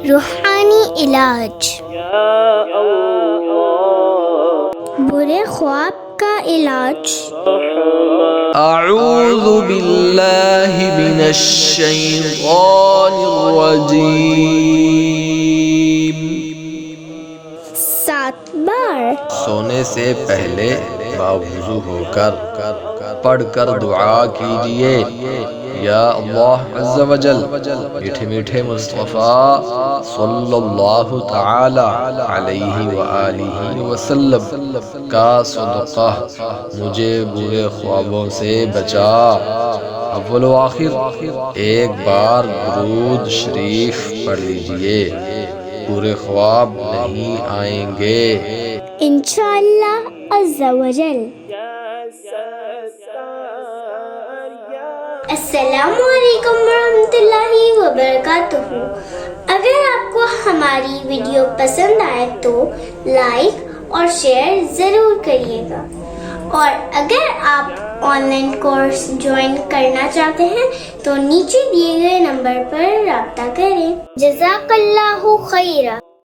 روحانی علاج، برے خواب کا علاج۔ اعوذ باللہ من الشیطان الرجیم۔ 7 بار سونے سے پہلے باوضو ہو کر پڑھ کر دعا کیجئے، یا اللہ عز و جل میٹھے میٹھے مصطفیٰ صلی اللہ تعالی علیہ وآلہ وسلم کا صدقہ مجھے برے خوابوں سے بچا۔ اول و آخر ایک بار درود شریف پڑھ لیجئے، برے خواب نہیں آئیں گے انشاءاللہ عز و جل۔ السلام علیکم ورحمۃ اللہ وبرکاتہ۔ اگر آپ کو ہماری ویڈیو پسند آئے تو لائک اور شیئر ضرور کریے گا، اور اگر آپ آن لائن کورس جوائن کرنا چاہتے ہیں تو نیچے دیے گئے نمبر پر رابطہ کریں۔ جزاک اللہ خیرہ۔